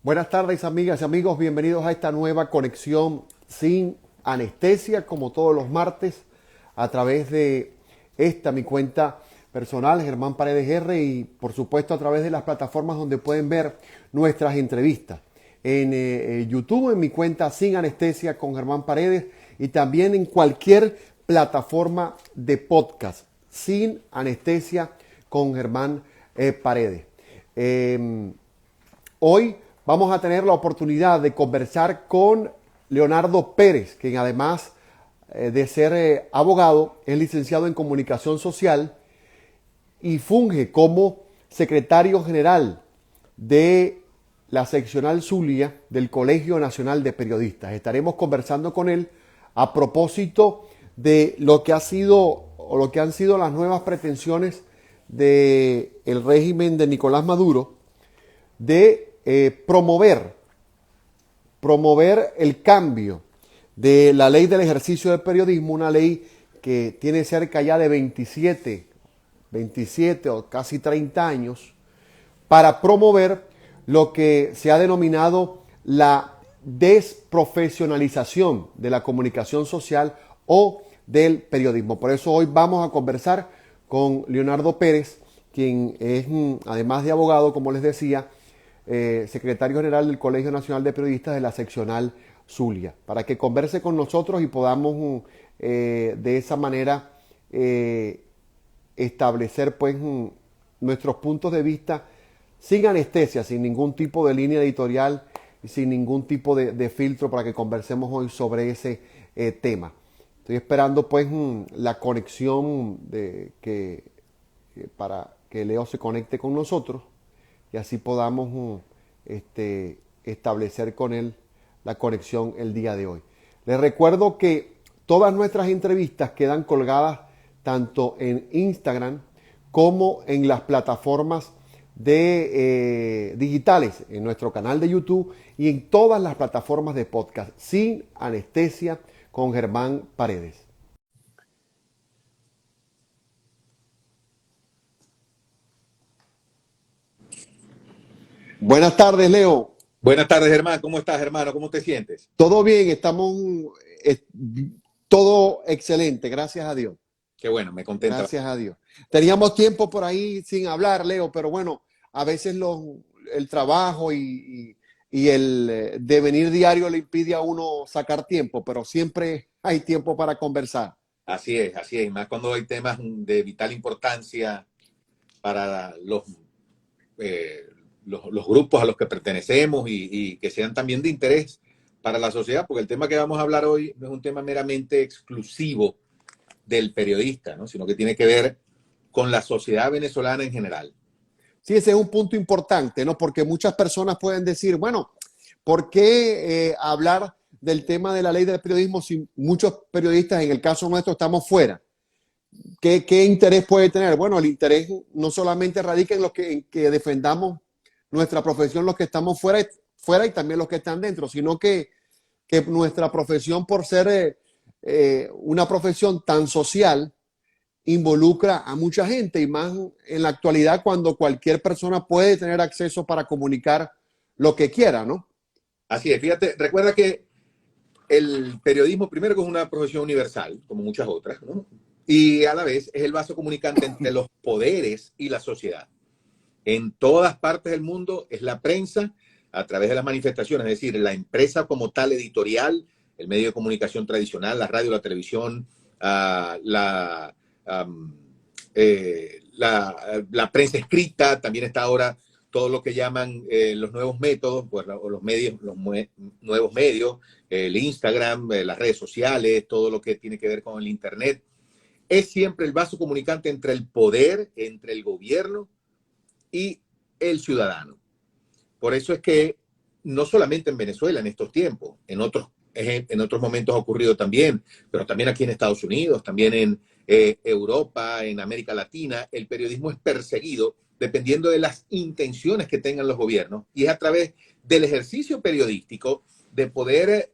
Buenas tardes, amigas y amigos. Bienvenidos a esta nueva conexión sin anestesia, como todos los martes, a través de mi cuenta personal, Germán Paredes R, y por supuesto a través de las plataformas donde pueden ver nuestras entrevistas. En YouTube, en mi cuenta Sin Anestesia con Germán Paredes, y también en cualquier plataforma de podcast, Sin Anestesia con Germán Paredes. Hoy vamos a tener la oportunidad de conversar con Leonardo Pérez, quien además de ser abogado, es licenciado en Comunicación Social y funge como secretario general de la seccional Zulia del Colegio Nacional de Periodistas. Estaremos conversando con él a propósito de lo que ha sido o lo que han sido las nuevas pretensiones del régimen de Nicolás Maduro de promover el cambio de la ley del ejercicio del periodismo, una ley que tiene cerca ya de 27 o casi 30 años, para promover lo que se ha denominado la desprofesionalización de la comunicación social o del periodismo. Por eso hoy vamos a conversar con Leonardo Pérez, quien es, además de abogado, como les decía, secretario general del Colegio Nacional de Periodistas de la seccional Zulia, para que converse con nosotros y podamos de esa manera establecer pues nuestros puntos de vista sin anestesia, sin ningún tipo de línea editorial y sin ningún tipo de filtro, para que conversemos hoy sobre ese tema. Estoy esperando pues la conexión para que Leo se conecte con nosotros y así podamos establecer con él la conexión el día de hoy. Les recuerdo que todas nuestras entrevistas quedan colgadas tanto en Instagram como en las plataformas digitales, en nuestro canal de YouTube y en todas las plataformas de podcast, Sin Anestesia con Germán Paredes. Buenas tardes, Leo. Buenas tardes, Germán. ¿Cómo estás, hermano? ¿Cómo te sientes? Todo bien, estamos todo excelente, gracias a Dios. Qué bueno, me contenta. Gracias a Dios. Teníamos tiempo por ahí sin hablar, Leo, pero bueno, a veces el trabajo y el devenir diario le impide a uno sacar tiempo, pero siempre hay tiempo para conversar. Así es. Más cuando hay temas de vital importancia para los grupos a los que pertenecemos y que sean también de interés para la sociedad, porque el tema que vamos a hablar hoy no es un tema meramente exclusivo del periodista, ¿no? Sino que tiene que ver con la sociedad venezolana en general. Sí, ese es un punto importante, ¿no? Porque muchas personas pueden decir, bueno, ¿por qué hablar del tema de la ley del periodismo si muchos periodistas, en el caso nuestro, estamos fuera? ¿Qué interés puede tener? Bueno, el interés no solamente radica en que defendamos nuestra profesión, los que estamos fuera y también los que están dentro, sino que nuestra profesión, por ser una profesión tan social, involucra a mucha gente, y más en la actualidad cuando cualquier persona puede tener acceso para comunicar lo que quiera, ¿no? Así es, fíjate, recuerda que el periodismo, primero, que es una profesión universal, como muchas otras, ¿no? Y a la vez es el vaso comunicante entre los poderes y la sociedad. En todas partes del mundo es la prensa, a través de las manifestaciones, es decir, la empresa como tal editorial, el medio de comunicación tradicional, la radio, la televisión, la prensa escrita, también está ahora todo lo que llaman los nuevos métodos, pues, o los nuevos medios, el Instagram, las redes sociales, todo lo que tiene que ver con el Internet. Es siempre el vaso comunicante entre el poder, entre el gobierno y el ciudadano. Por eso es que no solamente en Venezuela en estos tiempos, en otros momentos ha ocurrido también, pero también aquí en Estados Unidos, también en Europa, en América Latina, el periodismo es perseguido dependiendo de las intenciones que tengan los gobiernos, y es a través del ejercicio periodístico de poder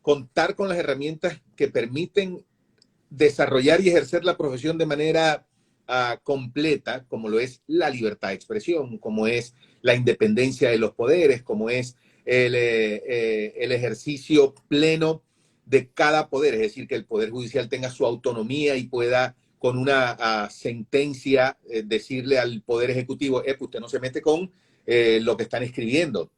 contar con las herramientas que permiten desarrollar y ejercer la profesión de manera completa, como lo es la libertad de expresión, como es la independencia de los poderes, como es el ejercicio pleno de cada poder, es decir, que el Poder Judicial tenga su autonomía y pueda con una sentencia decirle al Poder Ejecutivo, usted no se mete con lo que están escribiendo.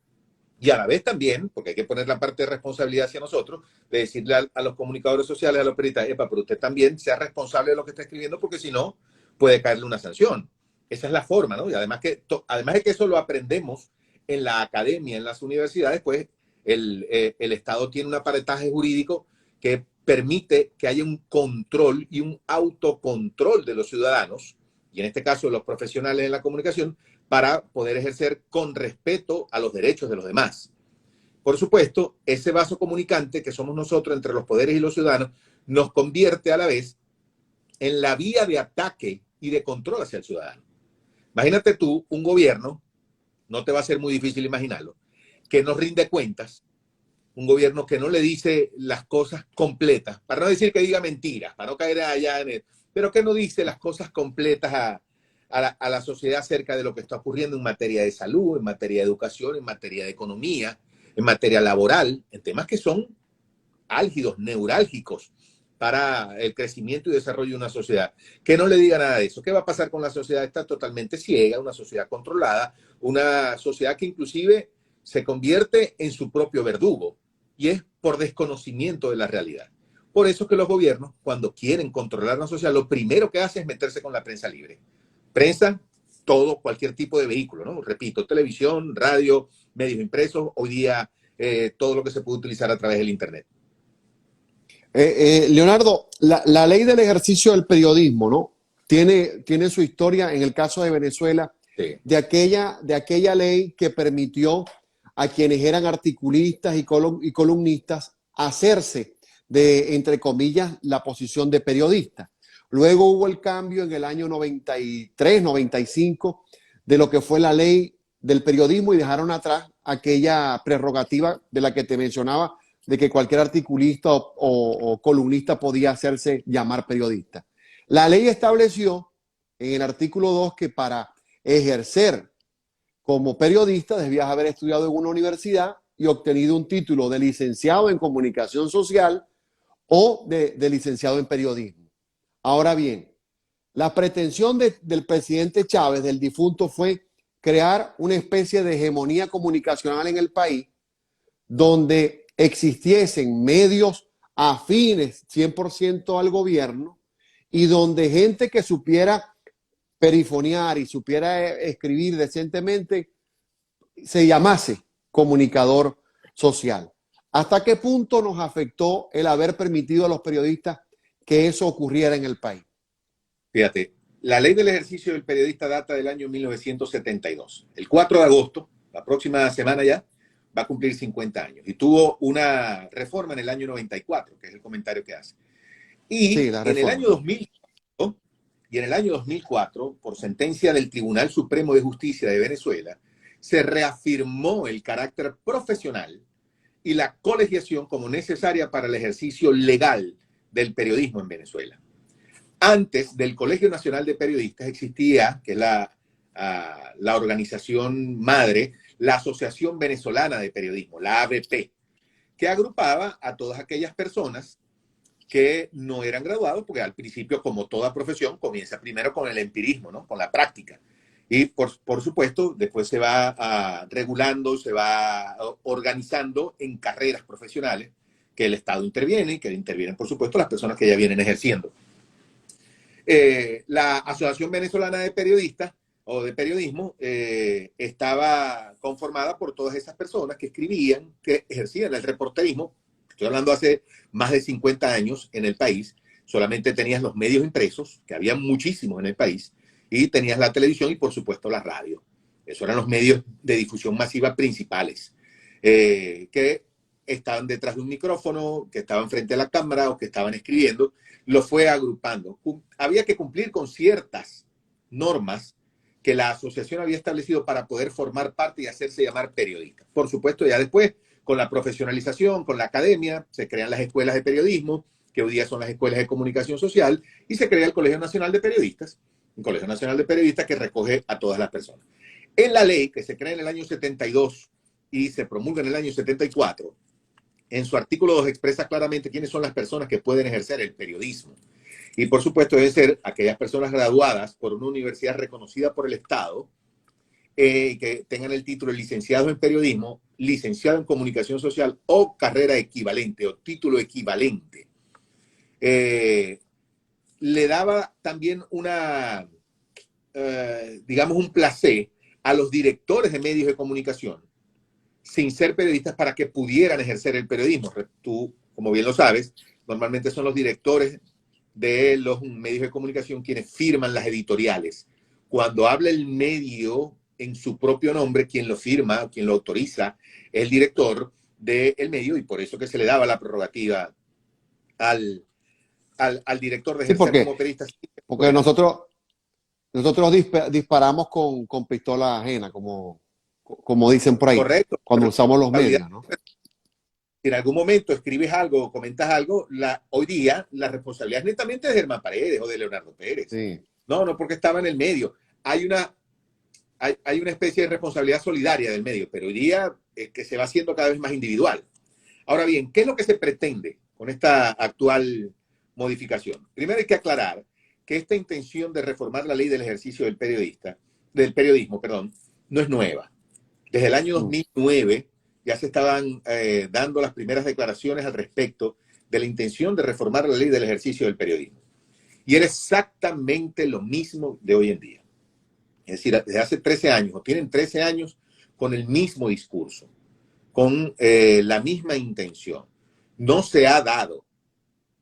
Y a la vez también, porque hay que poner la parte de responsabilidad hacia nosotros, de decirle a los comunicadores sociales, a los periodistas, pero usted también sea responsable de lo que está escribiendo, porque si no, puede caerle una sanción. Esa es la forma, ¿no? Y además de que eso lo aprendemos en la academia, en las universidades, pues el Estado tiene un aparataje jurídico que permite que haya un control y un autocontrol de los ciudadanos, y en este caso los profesionales en la comunicación, para poder ejercer con respeto a los derechos de los demás. Por supuesto, ese vaso comunicante que somos nosotros entre los poderes y los ciudadanos nos convierte a la vez en la vía de ataque y de control hacia el ciudadano. Imagínate tú un gobierno, no te va a ser muy difícil imaginarlo, que no rinde cuentas, un gobierno que no le dice las cosas completas, para no decir que diga mentiras, para no caer allá en pero que no dice las cosas completas a la sociedad acerca de lo que está ocurriendo en materia de salud, en materia de educación, en materia de economía, en materia laboral, en temas que son álgidos, neurálgicos para el crecimiento y desarrollo de una sociedad. Que no le diga nada de eso. ¿Qué va a pasar con la sociedad? Está totalmente ciega, una sociedad controlada, una sociedad que inclusive se convierte en su propio verdugo, y es por desconocimiento de la realidad. Por eso es que los gobiernos, cuando quieren controlar una sociedad, lo primero que hacen es meterse con la prensa libre. Prensa, todo, cualquier tipo de vehículo, ¿no? Repito, televisión, radio, medios impresos, hoy día todo lo que se puede utilizar a través del Internet. Leonardo, la ley del ejercicio del periodismo, ¿no? Tiene su historia en el caso de Venezuela, Sí. de aquella ley que permitió a quienes eran articulistas y columnistas hacerse de, entre comillas, la posición de periodista. Luego hubo el cambio en el año 93, 95, de lo que fue la ley del periodismo, y dejaron atrás aquella prerrogativa de la que te mencionaba, de que cualquier articulista o columnista podía hacerse llamar periodista. La ley estableció en el artículo 2 que para ejercer como periodista debías haber estudiado en una universidad y obtenido un título de licenciado en comunicación social o de licenciado en periodismo. Ahora bien, la pretensión del presidente Chávez, del difunto, fue crear una especie de hegemonía comunicacional en el país donde existiesen medios afines 100% al gobierno y donde gente que supiera perifonear y supiera escribir decentemente se llamase comunicador social. ¿Hasta qué punto nos afectó el haber permitido a los periodistas que eso ocurriera en el país? Fíjate, la ley del ejercicio del periodista data del año 1972. El 4 de agosto, la próxima semana ya, va a cumplir 50 años. Y tuvo una reforma en el año 94, que es el comentario que hace. Y Sí, en el año 2004, por sentencia del Tribunal Supremo de Justicia de Venezuela, se reafirmó el carácter profesional y la colegiación como necesaria para el ejercicio legal del periodismo en Venezuela. Antes del Colegio Nacional de Periodistas existía, que es la organización madre, la Asociación Venezolana de Periodismo, la AVP, que agrupaba a todas aquellas personas que no eran graduados, porque al principio, como toda profesión, comienza primero con el empirismo, ¿no? Con la práctica. Y por supuesto, después se va regulando, se va organizando en carreras profesionales que el Estado interviene y que intervienen, por supuesto, las personas que ya vienen ejerciendo. La Asociación Venezolana de Periodistas o de Periodismo estaba conformada por todas esas personas que escribían, que ejercían el reporterismo. Estoy hablando hace más de 50 años en el país. Solamente tenías los medios impresos, que había muchísimos en el país, y tenías la televisión y, por supuesto, la radio. Esos eran los medios de difusión masiva principales, que estaban detrás de un micrófono, que estaban frente a la cámara o que estaban escribiendo. Lo fue agrupando. Había que cumplir con ciertas normas que la asociación había establecido para poder formar parte y hacerse llamar periodista. Por supuesto, ya después, con la profesionalización, con la academia, se crean las escuelas de periodismo, que hoy día son las escuelas de comunicación social, y se crea el Colegio Nacional de Periodistas, un Colegio Nacional de Periodistas que recoge a todas las personas. En la ley que se crea en el año 72 y se promulga en el año 74, en su artículo 2 expresa claramente quiénes son las personas que pueden ejercer el periodismo. Y por supuesto deben ser aquellas personas graduadas por una universidad reconocida por el Estado, que tengan el título de licenciado en periodismo, licenciado en comunicación social o carrera equivalente o título equivalente. Le daba también digamos, un placé a los directores de medios de comunicación sin ser periodistas para que pudieran ejercer el periodismo. Tú, como bien lo sabes, normalmente son los directores de los medios de comunicación quienes firman las editoriales. Cuando habla el medio en su propio nombre, quien lo firma, quien lo autoriza, es el director del medio, y por eso que se le daba la prerrogativa al director de Sí, ejercer como periodista. porque nosotros disparamos con pistola ajena, como dicen por ahí, Correcto. cuando usamos los medios, ¿no? Si en algún momento escribes algo o comentas algo, hoy día la responsabilidad es netamente de Germán Paredes o de Leonardo Pérez. Sí. No porque estaba en el medio. Hay una especie de responsabilidad solidaria del medio, pero hoy día que se va haciendo cada vez más individual. Ahora bien, ¿qué es lo que se pretende con esta actual modificación? Primero hay que aclarar que esta intención de reformar la ley del ejercicio del periodismo, no es nueva. Desde el año 2009 ya se estaban dando las primeras declaraciones al respecto de la intención de reformar la ley del ejercicio del periodismo. Y era exactamente lo mismo de hoy en día. Es decir, desde hace 13 años, o tienen 13 años con el mismo discurso, con la misma intención. No se ha dado.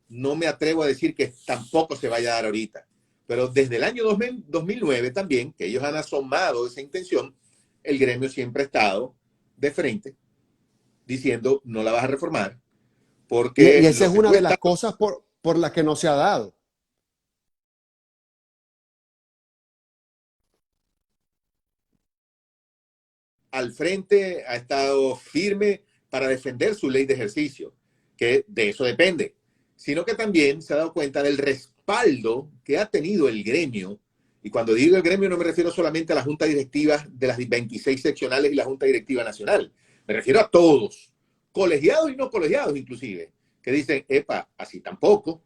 No me atrevo a decir que tampoco se vaya a dar ahorita. Pero desde el año 2009 también, que ellos han asomado esa intención, el gremio siempre ha estado de frente diciendo no la vas a reformar porque Y esa es una de las cosas por las que no se ha dado. al frente, ha estado firme para defender su ley de ejercicio, que de eso depende, sino que también se ha dado cuenta del respaldo que ha tenido el gremio. Y cuando digo el gremio no me refiero solamente a la junta directiva de las 26 seccionales y la junta directiva nacional, me refiero a todos, colegiados y no colegiados inclusive, que dicen, epa, así tampoco,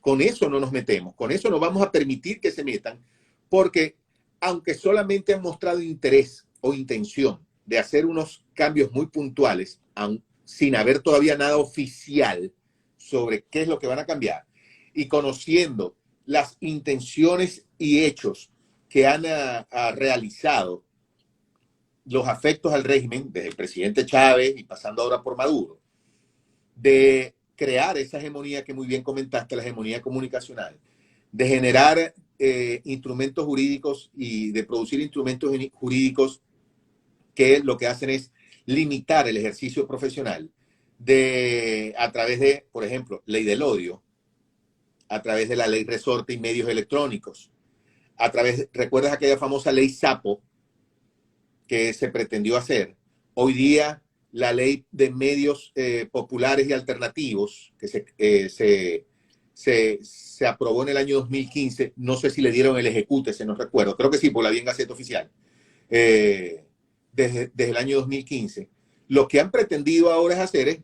con eso no nos metemos, con eso no vamos a permitir que se metan, porque aunque solamente han mostrado interés o intención de hacer unos cambios muy puntuales, aun sin haber todavía nada oficial sobre qué es lo que van a cambiar, y conociendo las intenciones y hechos que han realizado los afectos al régimen, desde el presidente Chávez y pasando ahora por Maduro, de crear esa hegemonía que muy bien comentaste, la hegemonía comunicacional, de generar instrumentos jurídicos y de producir instrumentos jurídicos que lo que hacen es limitar el ejercicio profesional a través de, por ejemplo, ley del odio, a través de la ley resorte y medios electrónicos, ¿recuerdas aquella famosa ley Sapo que se pretendió hacer? Hoy día la ley de medios populares y alternativos que se aprobó en el año 2015, no sé si le dieron el ejecute, no recuerdo, creo que sí, por la bien Gaceta Oficial, desde el año 2015. Lo que han pretendido ahora es hacer es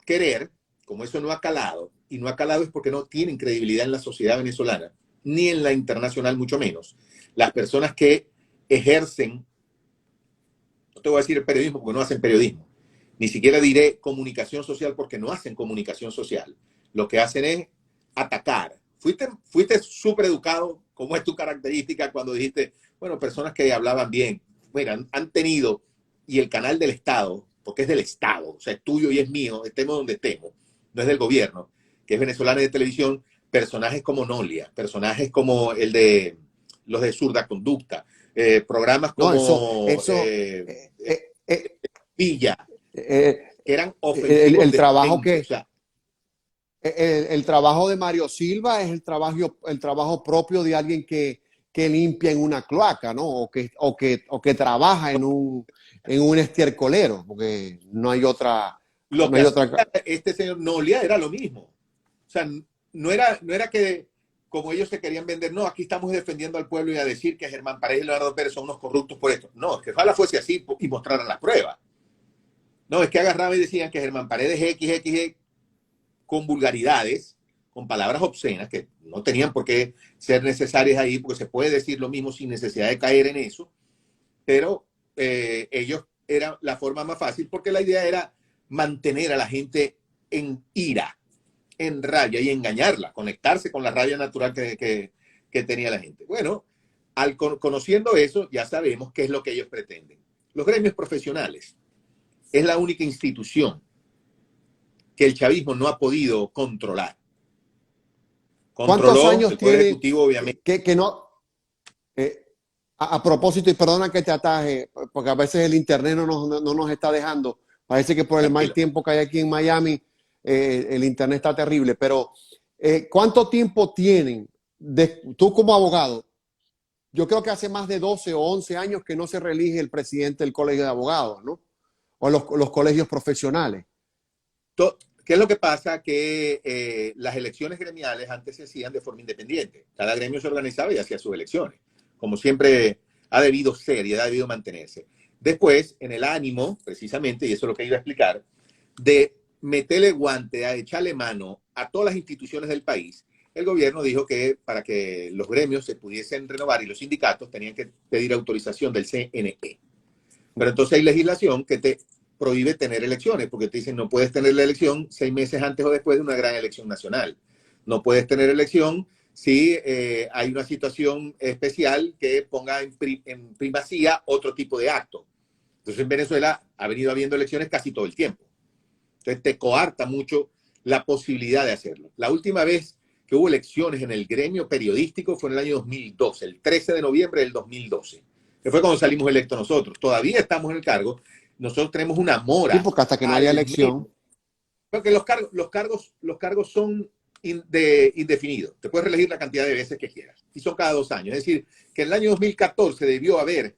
querer, como eso no ha calado, y no ha calado es porque no tienen credibilidad en la sociedad venezolana, ni en la internacional mucho menos, las personas que ejercen, no te voy a decir el periodismo porque no hacen periodismo, ni siquiera diré comunicación social porque no hacen comunicación social. Lo que hacen es atacar. Fuiste súper educado, como es tu característica cuando dijiste, bueno, personas que hablaban bien. Mira, han tenido, y el canal del Estado, porque es del Estado, o sea, es tuyo y es mío, estemos donde estemos, no es del gobierno, que es venezolana de televisión, personajes como Nolia, personajes como el de los de Zurda Conducta, programas como Villa, que eran ofensivos el de trabajo frente, o sea, el trabajo de Mario Silva es el trabajo propio de alguien que limpia en una cloaca, ¿no? O que trabaja en un estiércolero, porque no hay otra. lo que hacía este señor Nolia era lo mismo. O sea, no era que como ellos se querían vender, no, aquí estamos defendiendo al pueblo y a decir que Germán Paredes y Leonardo Pérez son unos corruptos por esto. No, es que ojalá fuese así y mostraran las pruebas. No, es que agarraban y decían que Germán Paredes XXX con vulgaridades, con palabras obscenas, que no tenían por qué ser necesarias ahí, porque se puede decir lo mismo sin necesidad de caer en eso, pero ellos era la forma más fácil, porque la idea era mantener a la gente en ira, en rabia y engañarla, conectarse con la rabia natural que tenía la gente. Bueno, conociendo eso, ya sabemos qué es lo que ellos pretenden. Los gremios profesionales es la única institución que el chavismo no ha podido controlar. ¿Cuántos Controló años el Poder tiene Ejecutivo, obviamente. que no? eh, a propósito, y perdona que te ataje, porque a veces el internet no nos está dejando. Parece que por el mal Tranquilo. tiempo que hay aquí en Miami, el internet está terrible. Pero, ¿cuánto tiempo tienen tú como abogado? Yo creo que hace más de 12 o 11 años que no se reelige el presidente del Colegio de Abogados, ¿no? O los colegios profesionales. ¿Qué es lo que pasa? Que las elecciones gremiales antes se hacían de forma independiente. Cada gremio se organizaba y hacía sus elecciones, como siempre ha debido ser y ha debido mantenerse. Después, en el ánimo, precisamente, y eso es lo que iba a explicar, de meterle guante, a echarle mano a todas las instituciones del país, el gobierno dijo que para que los gremios se pudiesen renovar y los sindicatos tenían que pedir autorización del CNE. Pero entonces hay legislación que te prohíbe tener elecciones, porque te dicen no puedes tener la elección 6 meses antes o después de una gran elección nacional. No puedes tener elección si hay una situación especial que ponga en primacía otro tipo de acto. Entonces en Venezuela ha venido habiendo elecciones casi todo el tiempo. Entonces te coarta mucho la posibilidad de hacerlo. La última vez que hubo elecciones en el gremio periodístico fue en el año 2012, el 13 de noviembre del 2012, que fue cuando salimos electos nosotros. Todavía estamos en el cargo. Nosotros tenemos una Sí, mora porque hasta que no haya al mes. elección. Porque los cargos son indefinidos. Te puedes reelegir la cantidad de veces que quieras. Y son cada 2 años. Es decir, que en el año 2014 debió haber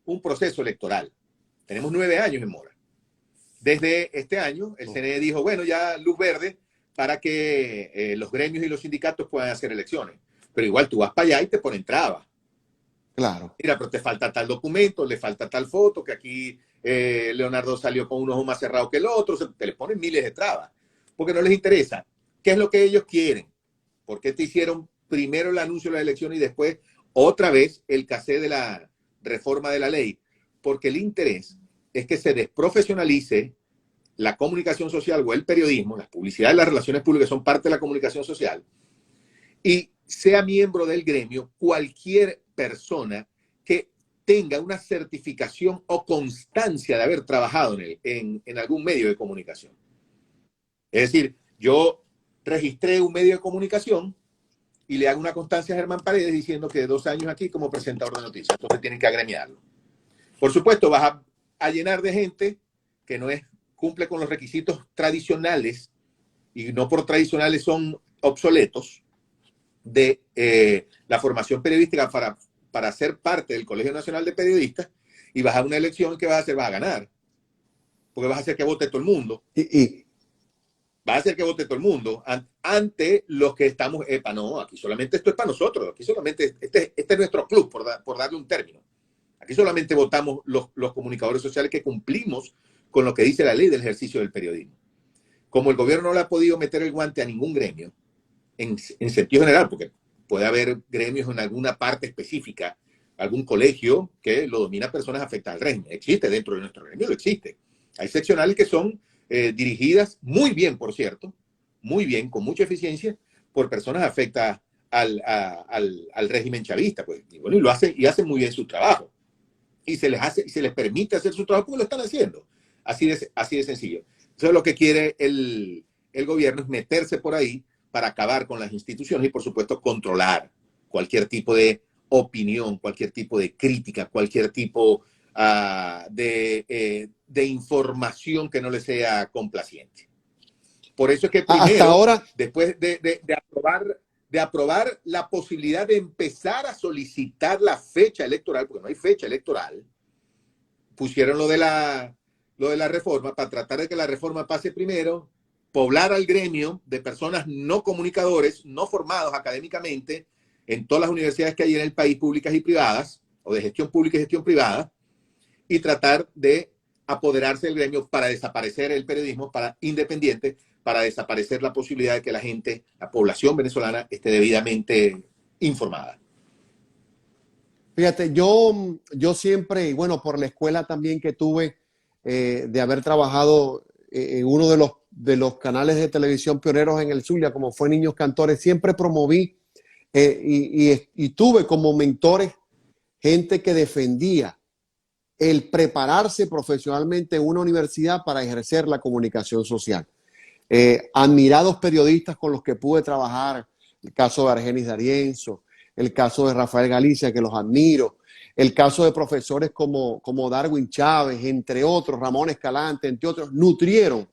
un proceso electoral. Tenemos 9 años en mora. Desde este año, el CNE dijo, bueno, ya luz verde para que los gremios y los sindicatos puedan hacer elecciones. Pero igual tú vas para allá y te ponen trabas. Claro. Mira, pero te falta tal documento, le falta tal foto, que aquí Leonardo salió con un ojo más cerrado que el otro, te les ponen miles de trabas, porque no les interesa. ¿Qué es lo que ellos quieren? ¿Por qué te hicieron primero el anuncio de la elección y después otra vez el casé de la reforma de la ley? Porque el interés es que se desprofesionalice la comunicación social o el periodismo, las publicidades y las relaciones públicas son parte de la comunicación social, y sea miembro del gremio cualquier persona que tenga una certificación o constancia de haber trabajado en algún medio de comunicación. Es decir, yo registré un medio de comunicación y le hago una constancia a Germán Paredes diciendo que 2 años aquí como presentador de noticias. Entonces tienen que agremiarlo. Por supuesto, vas a llenar de gente que no cumple con los requisitos tradicionales, y no por tradicionales son obsoletos, de la formación periodística para ser parte del Colegio Nacional de Periodistas, y vas a una elección que vas a hacer, vas a ganar, porque vas a hacer que vote todo el mundo. Va a hacer que vote todo el mundo ante los que estamos, no, aquí solamente esto es para nosotros, aquí solamente, este es nuestro club, por darle un término. Aquí solamente votamos los comunicadores sociales que cumplimos con lo que dice la ley del ejercicio del periodismo. Como el gobierno no le ha podido meter el guante a ningún gremio, en sentido general, porque puede haber gremios en alguna parte específica, algún colegio que lo domina personas afectadas al régimen. Existe dentro de nuestro gremio, lo existe. Hay seccionales que son dirigidas muy bien, por cierto, muy bien, con mucha eficiencia, por personas afectadas al régimen chavista. Pues, y bueno, y hacen muy bien su trabajo. Y se les permite hacer su trabajo porque lo están haciendo. Así de sencillo. Entonces lo que quiere el gobierno es meterse por ahí para acabar con las instituciones y, por supuesto, controlar cualquier tipo de opinión, cualquier tipo de crítica, cualquier tipo de información que no le sea complaciente. Por eso es que primero, hasta ahora, después de aprobar la posibilidad de empezar a solicitar la fecha electoral, porque no hay fecha electoral, pusieron lo de la reforma para tratar de que la reforma pase primero, poblar al gremio de personas no comunicadores, no formados académicamente en todas las universidades que hay en el país, públicas y privadas, o de gestión pública y gestión privada, y tratar de apoderarse del gremio para desaparecer el periodismo independiente, para desaparecer la posibilidad de que la gente, la población venezolana, esté debidamente informada. Fíjate, yo siempre, y bueno, por la escuela también que tuve, de haber trabajado en uno de los canales de televisión pioneros en el Zulia, como fue Niños Cantores, siempre promoví y tuve como mentores gente que defendía el prepararse profesionalmente en una universidad para ejercer la comunicación social. Admirados periodistas con los que pude trabajar, el caso de Argenis D'Arienzo, el caso de Rafael Galicia, que los admiro, el caso de profesores como Darwin Chávez, entre otros, Ramón Escalante, entre otros, nutrieron,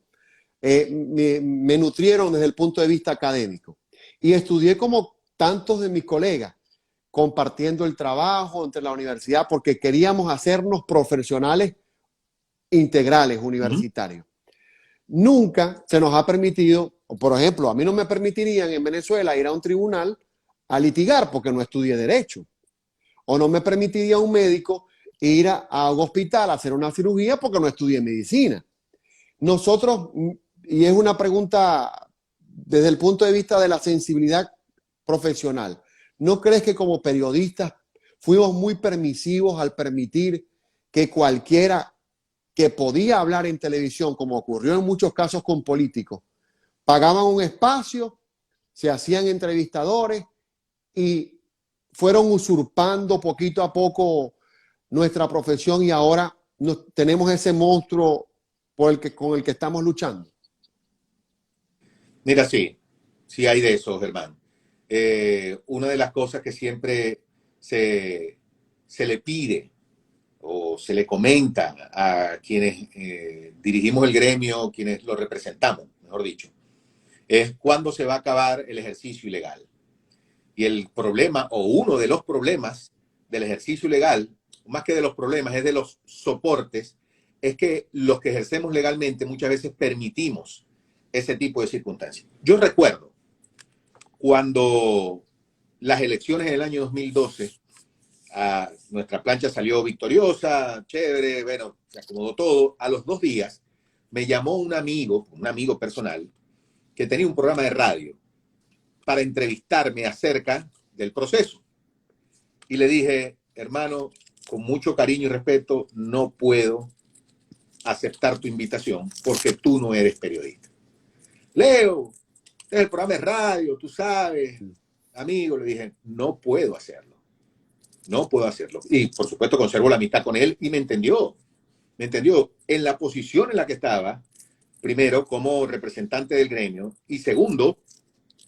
me nutrieron desde el punto de vista académico. Y estudié como tantos de mis colegas, compartiendo el trabajo entre la universidad, porque queríamos hacernos profesionales integrales, universitarios. Nunca se nos ha permitido, por ejemplo, a mí no me permitirían en Venezuela ir a un tribunal a litigar porque no estudié derecho. O no me permitiría un médico ir a un hospital a hacer una cirugía porque no estudié medicina. Nosotros, y es una pregunta desde el punto de vista de la sensibilidad profesional, ¿no crees que como periodistas fuimos muy permisivos al permitir que cualquiera que podía hablar en televisión, como ocurrió en muchos casos con políticos, pagaban un espacio, se hacían entrevistadores y fueron usurpando poquito a poco nuestra profesión y ahora tenemos ese monstruo con el que estamos luchando? Mira, sí hay de eso, Germán. Una de las cosas que siempre se le pide o se le comenta a quienes dirigimos el gremio, quienes lo representamos, mejor dicho, es cuándo se va a acabar el ejercicio ilegal. Y el problema, o uno de los problemas del ejercicio ilegal, más que de los problemas, es de los soportes, es que los que ejercemos legalmente muchas veces permitimos ese tipo de circunstancias. Yo recuerdo cuando las elecciones del año 2012, nuestra plancha salió victoriosa, chévere, bueno, se acomodó todo. A los 2 días me llamó un amigo personal, que tenía un programa de radio para entrevistarme acerca del proceso. Y le dije, hermano, con mucho cariño y respeto, no puedo aceptar tu invitación porque tú no eres periodista. Leo, este es el programa de radio, tú sabes. Amigo, le dije, no puedo hacerlo. No puedo hacerlo. Y por supuesto conservo la amistad con él y me entendió. Me entendió en la posición en la que estaba, primero como representante del gremio y segundo,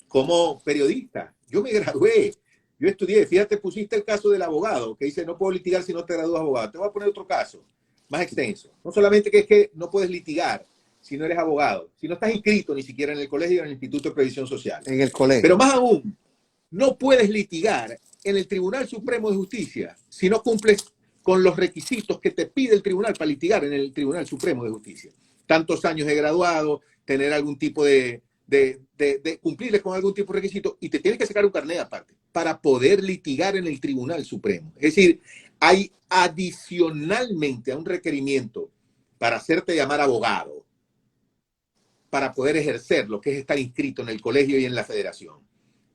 como periodista. Yo me gradué, yo estudié, fíjate, pusiste el caso del abogado, que dice no puedo litigar si no te gradúas abogado. Te voy a poner otro caso, más extenso. No solamente que es que no puedes litigar si no eres abogado, si no estás inscrito ni siquiera en el colegio o en el Instituto de Previsión Social. En el colegio. Pero más aún, no puedes litigar en el Tribunal Supremo de Justicia si no cumples con los requisitos que te pide el tribunal para litigar en el Tribunal Supremo de Justicia. Tantos años de graduado, tener algún tipo de cumplirles con algún tipo de requisito y te tienes que sacar un carnet aparte para poder litigar en el Tribunal Supremo. Es decir, hay adicionalmente a un requerimiento para hacerte llamar abogado, para poder ejercer lo que es estar inscrito en el colegio y en la federación.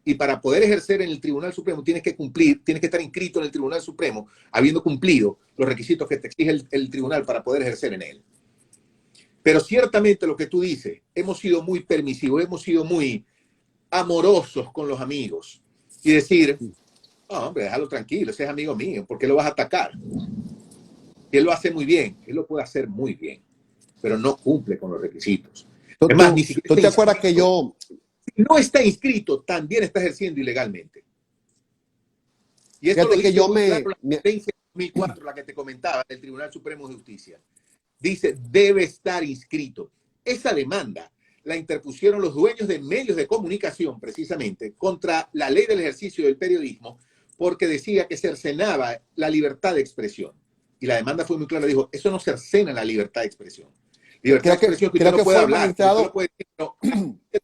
Y para poder ejercer en el Tribunal Supremo tienes que estar inscrito en el Tribunal Supremo, habiendo cumplido los requisitos que te exige el tribunal para poder ejercer en él. Pero ciertamente lo que tú dices, hemos sido muy permisivos, hemos sido muy amorosos con los amigos. Y decir, no, hombre, déjalo tranquilo, ese es amigo mío, ¿por qué lo vas a atacar? Él lo hace muy bien, él lo puede hacer muy bien, pero no cumple con los requisitos. Es más, ni siquiera ¿Tú te acuerdas que yo... Si no está inscrito, también está ejerciendo ilegalmente. Y esto lo dice muy claro la sentencia de 2004, la que te comentaba, del Tribunal Supremo de Justicia. Dice, debe estar inscrito. Esa demanda la interpusieron los dueños de medios de comunicación, precisamente, contra la ley del ejercicio del periodismo, porque decía que cercenaba la libertad de expresión. Y la demanda fue muy clara, dijo, eso no cercena la libertad de expresión. Libertad de expresión que usted no puede hablar, que usted magistrado. no puede decir, no,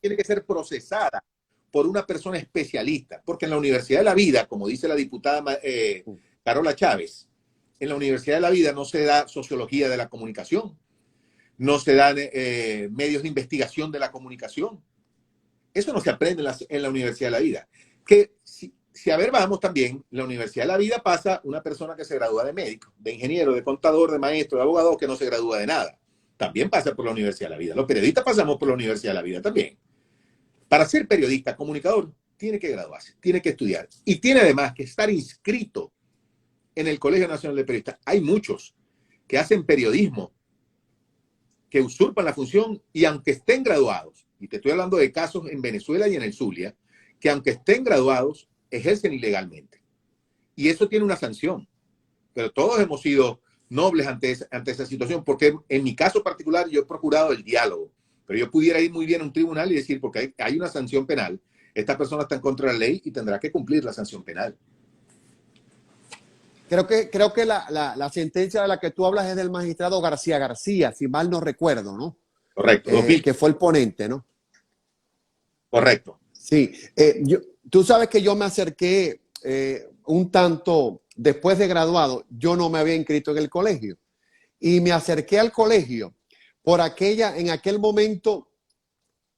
tiene que ser procesada por una persona especialista, porque en la Universidad de la Vida, como dice la diputada Carola Chávez, en la Universidad de la Vida no se da sociología de la comunicación, no se dan medios de investigación de la comunicación. Eso no se aprende en la Universidad de la Vida. Que si a ver, vamos también, en la Universidad de la Vida pasa una persona que se gradúa de médico, de ingeniero, de contador, de maestro, de abogado, que no se gradúa de nada. También pasa por la Universidad de la Vida. Los periodistas pasamos por la Universidad de la Vida también. Para ser periodista, comunicador, tiene que graduarse, tiene que estudiar y tiene además que estar inscrito en el Colegio Nacional de Periodistas. Hay muchos que hacen periodismo, que usurpan la función y aunque estén graduados, y te estoy hablando de casos en Venezuela y en el Zulia, que aunque estén graduados, ejercen ilegalmente. Y eso tiene una sanción. Pero todos hemos sido nobles ante esa situación, porque en mi caso particular yo he procurado el diálogo. Pero yo pudiera ir muy bien a un tribunal y decir, porque hay una sanción penal, esta persona está en contra de la ley y tendrá que cumplir la sanción penal. Creo que la sentencia de la que tú hablas es del magistrado García García, si mal no recuerdo, ¿no? Correcto. Que fue el ponente, ¿no? Correcto. Sí. Tú sabes que yo me acerqué un tanto después de graduado, yo no me había inscrito en el colegio. Y me acerqué al colegio en aquel momento,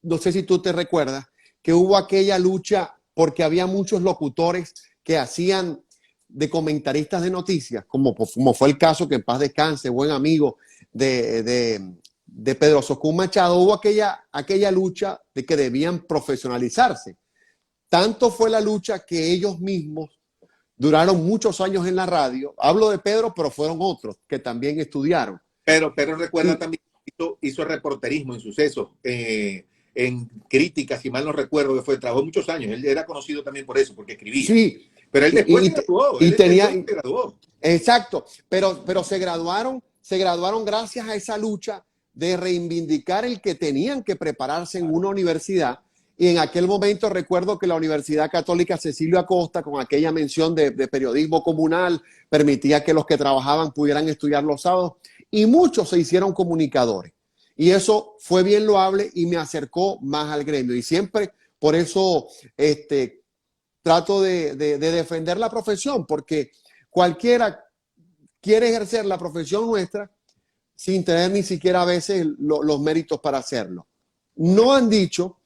no sé si tú te recuerdas, que hubo aquella lucha porque había muchos locutores que hacían de comentaristas de noticias, como fue el caso que en paz descanse, buen amigo de Pedro Socún Machado, hubo aquella lucha de que debían profesionalizarse. Tanto fue la lucha que ellos mismos duraron muchos años en la radio. Hablo de Pedro, pero fueron otros que también estudiaron. Pero recuerda también, hizo reporterismo en Sucesos, en críticas, si mal no recuerdo, que trabajó muchos años. Él era conocido también por eso, porque escribía. Sí. Pero él después se graduó. Se graduó. Exacto, pero se graduaron gracias a esa lucha de reivindicar el que tenían que prepararse en una universidad. Y en aquel momento recuerdo que la Universidad Católica Cecilio Acosta, con aquella mención de periodismo comunal, permitía que los que trabajaban pudieran estudiar los sábados y muchos se hicieron comunicadores. Y eso fue bien loable y me acercó más al gremio. Y siempre por eso trato de defender la profesión, porque cualquiera quiere ejercer la profesión nuestra sin tener ni siquiera a veces los méritos para hacerlo. No han dicho,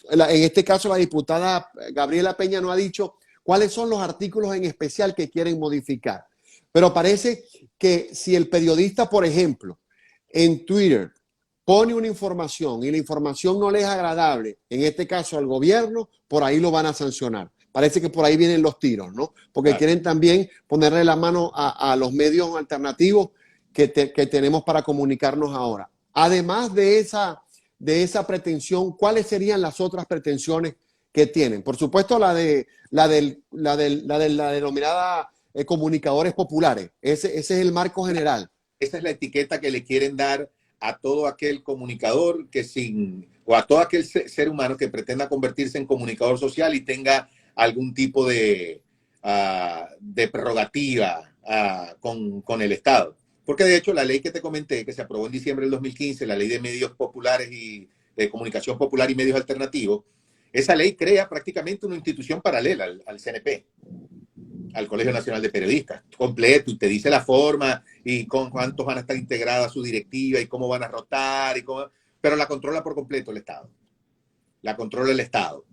en este caso la diputada Gabriela Peña no ha dicho cuáles son los artículos en especial que quieren modificar. Pero parece que si el periodista, por ejemplo, en Twitter pone una información y la información no le es agradable, en este caso al gobierno, por ahí lo van a sancionar. Parece que por ahí vienen los tiros, ¿no? Porque quieren también ponerle la mano a los medios alternativos que tenemos para comunicarnos ahora. Además de esa pretensión, ¿cuáles serían las otras pretensiones que tienen? Por supuesto, la denominada comunicadores populares. Ese es el marco general. Esa es la etiqueta que le quieren dar a todo aquel comunicador o a todo aquel ser humano que pretenda convertirse en comunicador social y tenga algún tipo de prerrogativa con el Estado. Porque de hecho la ley que te comenté, que se aprobó en diciembre del 2015, la ley de medios populares y de comunicación popular y medios alternativos, esa ley crea prácticamente una institución paralela al CNP, al Colegio Nacional de Periodistas, completo, y te dice la forma y con cuántos van a estar integradas su directiva y cómo van a rotar, pero la controla por completo el Estado. La controla el Estado.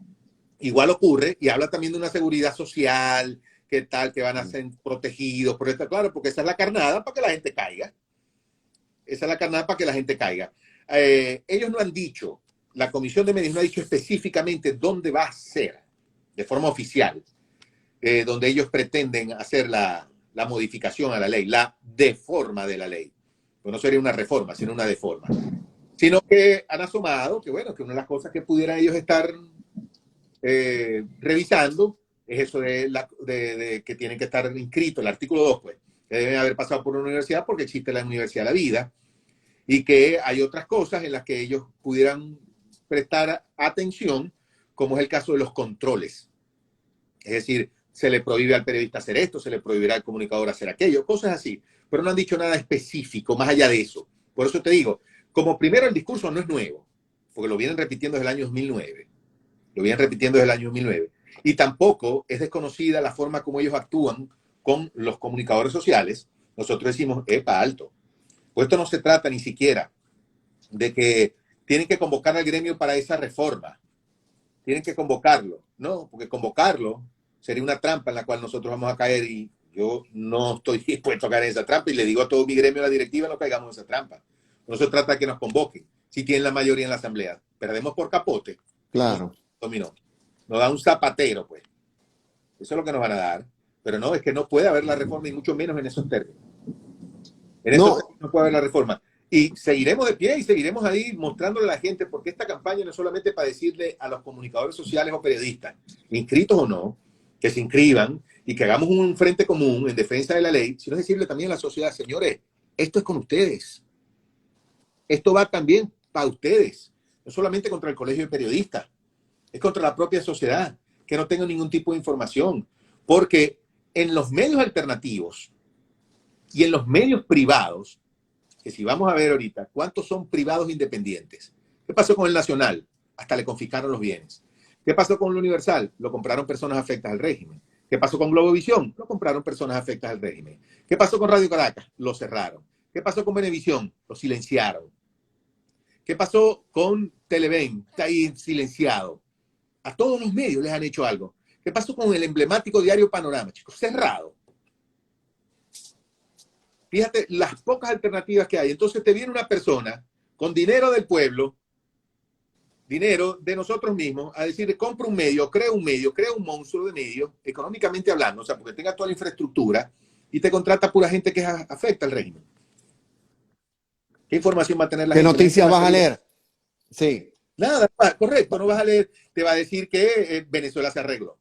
Igual ocurre, y habla también de una seguridad social, que tal, que van a ser protegidos, por esto, claro, porque esa es la carnada para que la gente caiga. Esa es la carnada para que la gente caiga. Ellos no han dicho, la Comisión de Medios no ha dicho específicamente dónde va a ser, de forma oficial, donde ellos pretenden hacer la modificación a la ley, la deforma de la ley. Pues no sería una reforma, sino una deforma. Sino que han asomado que, bueno, que una de las cosas que pudieran ellos estar revisando es eso de que tienen que estar inscritos, el artículo 2, pues, que deben haber pasado por una universidad porque existe la Universidad de la Vida y que hay otras cosas en las que ellos pudieran prestar atención, como es el caso de los controles. Es decir, se le prohíbe al periodista hacer esto, se le prohibirá al comunicador hacer aquello, cosas así. Pero no han dicho nada específico más allá de eso. Por eso te digo, como primero el discurso no es nuevo, porque lo vienen repitiendo desde el año 2009. Lo vienen repitiendo desde el año 2009. Y tampoco es desconocida la forma como ellos actúan con los comunicadores sociales. Nosotros decimos, epa, alto. Pues esto no se trata ni siquiera de que tienen que convocar al gremio para esa reforma. Tienen que convocarlo, ¿no? Porque convocarlo sería una trampa en la cual nosotros vamos a caer y yo no estoy dispuesto a caer en esa trampa y le digo a todo mi gremio, a la directiva, no caigamos en esa trampa. No se trata de que nos convoquen, si tienen la mayoría en la asamblea. Perdemos por capote. Claro. Dominó. Nos da un zapatero, pues. Eso es lo que nos van a dar. Pero no, es que no puede haber la reforma y mucho menos en esos términos. En esos términos no puede haber la reforma. Y seguiremos de pie y seguiremos ahí mostrándole a la gente, porque esta campaña no es solamente para decirle a los comunicadores sociales o periodistas, inscritos o no, que se inscriban y que hagamos un frente común en defensa de la ley, sino decirle también a la sociedad, señores, esto es con ustedes. Esto va también para ustedes. No solamente contra el colegio de periodistas, es contra la propia sociedad, que no tenga ningún tipo de información. Porque en los medios alternativos y en los medios privados, que si vamos a ver ahorita, ¿cuántos son privados independientes? ¿Qué pasó con el Nacional? Hasta le confiscaron los bienes. ¿Qué pasó con el Universal? Lo compraron personas afectas al régimen. ¿Qué pasó con Globovisión? Lo compraron personas afectas al régimen. ¿Qué pasó con Radio Caracas? Lo cerraron. ¿Qué pasó con Venevisión? Lo silenciaron. ¿Qué pasó con Televen? Está ahí silenciado. A todos los medios les han hecho algo. ¿Qué pasó con el emblemático diario Panorama, chicos? Cerrado. Fíjate las pocas alternativas que hay. Entonces te viene una persona con dinero del pueblo, dinero de nosotros mismos, a decir, compra un medio, crea un monstruo de medio, económicamente hablando, o sea, porque tenga toda la infraestructura, y te contrata pura gente que afecta al régimen. ¿Qué información va a tener la gente? ¿Qué noticias vas a leer? Sí. Nada, correcto, no vas a leer, te va a decir que Venezuela se arregló.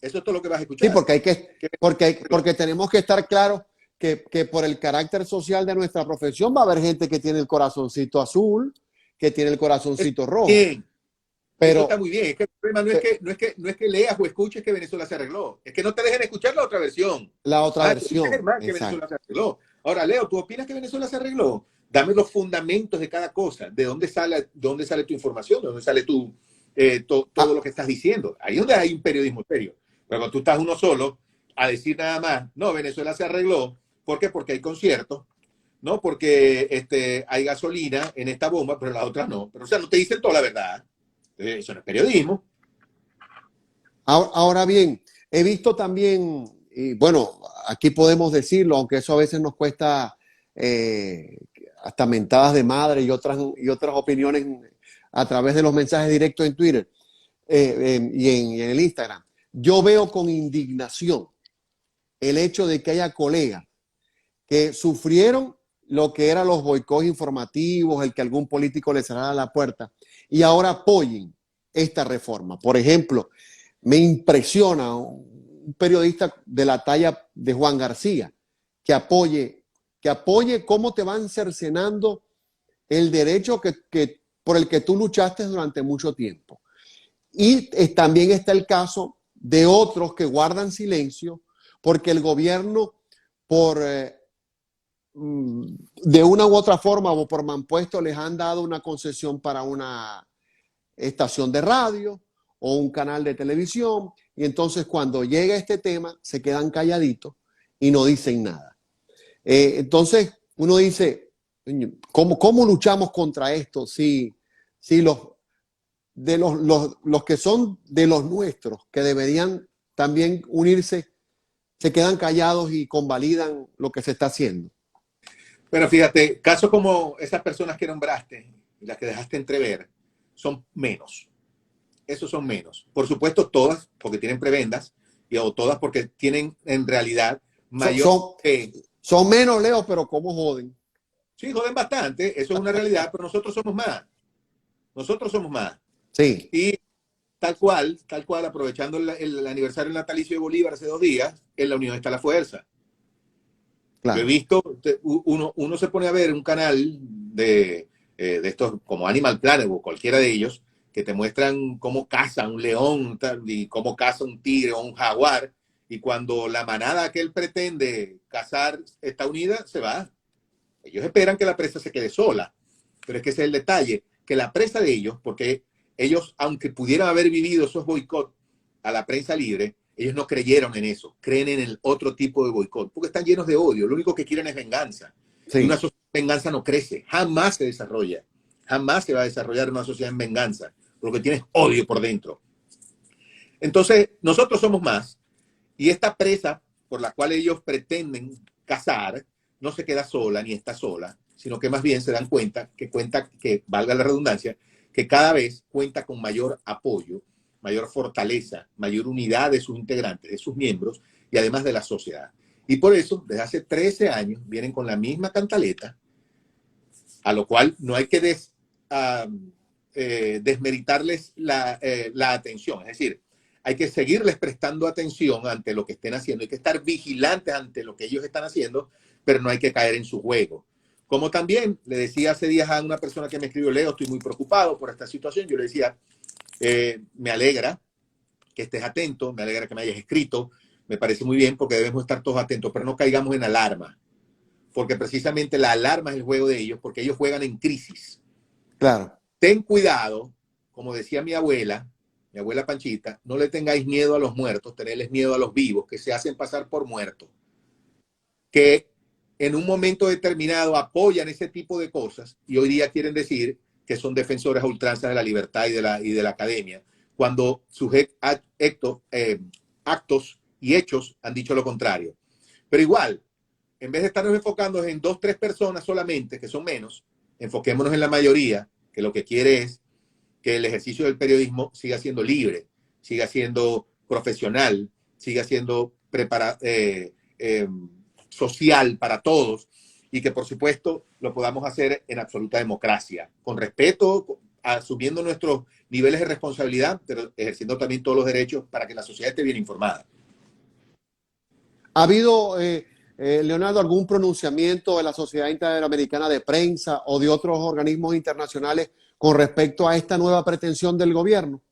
Eso es todo lo que vas a escuchar. Sí, porque tenemos que estar claros que por el carácter social de nuestra profesión va a haber gente que tiene el corazoncito azul, que tiene el corazoncito rojo. Bien. Pero eso está muy bien. Es que el problema no es que leas o escuches que Venezuela se arregló. Es que no te dejen escuchar la otra versión. La otra versión. Que Venezuela se arregló. Ahora, Leo, ¿tú opinas que Venezuela se arregló? Dame los fundamentos de cada cosa. ¿De dónde sale tu información? ¿De dónde sale todo lo que estás diciendo? Ahí es donde hay un periodismo serio. Pero cuando tú estás uno solo a decir nada más, no, Venezuela se arregló. ¿Por qué? Porque hay conciertos, ¿no? Porque hay gasolina en esta bomba, pero en la otra no. Pero, o sea, no te dicen toda la verdad. Eso no es periodismo. Ahora bien, he visto también, y bueno, aquí podemos decirlo, aunque eso a veces nos cuesta hasta mentadas de madre y otras opiniones a través de los mensajes directos en Twitter y en el Instagram. Yo veo con indignación el hecho de que haya colegas que sufrieron lo que eran los boicots informativos, el que algún político les cerrara la puerta, y ahora apoyen esta reforma. Por ejemplo, me impresiona un periodista de la talla de Juan García que apoye cómo te van cercenando el derecho por el que tú luchaste durante mucho tiempo. Y también está el caso de otros que guardan silencio porque el gobierno, de una u otra forma o por mampuesto, les han dado una concesión para una estación de radio o un canal de televisión, y entonces cuando llega este tema se quedan calladitos y no dicen nada. Entonces uno dice, ¿cómo luchamos contra esto si los que son de los nuestros, que deberían también unirse, se quedan callados y convalidan lo que se está haciendo? Pero fíjate, casos como esas personas que nombraste y las que dejaste entrever son menos. Esos son menos. Por supuesto, todas porque tienen prebendas o todas porque tienen en realidad mayor... Son menos, Leo, pero ¿cómo joden? Sí, joden bastante. Eso es una realidad, pero nosotros somos más. Nosotros somos más. Sí. Y tal cual, aprovechando el aniversario natalicio de Bolívar hace 2 días, en la unión está la fuerza. Claro. Yo he visto, uno se pone a ver un canal de estos como Animal Planet o cualquiera de ellos, que te muestran cómo caza un león y cómo caza un tigre o un jaguar, y cuando la manada que él pretende cazar está unida, se va. Ellos esperan que la prensa se quede sola, pero es que ese es el detalle, que la prensa de ellos, porque ellos, aunque pudieran haber vivido esos boicots a la prensa libre, ellos no creyeron en eso, creen en el otro tipo de boicot, porque están llenos de odio, lo único que quieren es venganza. Y una Sí. sociedad en venganza no crece, jamás se desarrolla, jamás se va a desarrollar una sociedad en venganza, porque tienes odio por dentro. Entonces, nosotros somos más, y esta presa por la cual ellos pretenden cazar no se queda sola ni está sola, sino que más bien se dan cuenta, que valga la redundancia, que cada vez cuenta con mayor apoyo, mayor fortaleza, mayor unidad de sus integrantes, de sus miembros y además de la sociedad. Y por eso, desde hace 13 años, vienen con la misma cantaleta, a lo cual no hay que desmeritarles la atención. Es decir, hay que seguirles prestando atención ante lo que estén haciendo, hay que estar vigilantes ante lo que ellos están haciendo, pero no hay que caer en su juego. Como también le decía hace días a una persona que me escribió, Leo, estoy muy preocupado por esta situación. Yo le decía, me alegra que estés atento, me alegra que me hayas escrito, me parece muy bien porque debemos estar todos atentos, pero no caigamos en alarma, porque precisamente la alarma es el juego de ellos, porque ellos juegan en crisis. Claro. Ten cuidado, como decía mi abuela Panchita, no le tengáis miedo a los muertos, tenedles miedo a los vivos, que se hacen pasar por muertos, que en un momento determinado apoyan ese tipo de cosas y hoy día quieren decir que son defensores a ultranza de la libertad y de la academia, cuando sus actos y hechos han dicho lo contrario. Pero igual, en vez de estarnos enfocando en 2, 3 personas solamente, que son menos, enfoquémonos en la mayoría, que lo que quiere es que el ejercicio del periodismo siga siendo libre, siga siendo profesional, siga siendo social para todos y que por supuesto lo podamos hacer en absoluta democracia, con respeto, asumiendo nuestros niveles de responsabilidad, pero ejerciendo también todos los derechos para que la sociedad esté bien informada. ¿Ha habido, Leonardo, algún pronunciamiento de la Sociedad Interamericana de Prensa o de otros organismos internacionales con respecto a esta nueva pretensión del gobierno?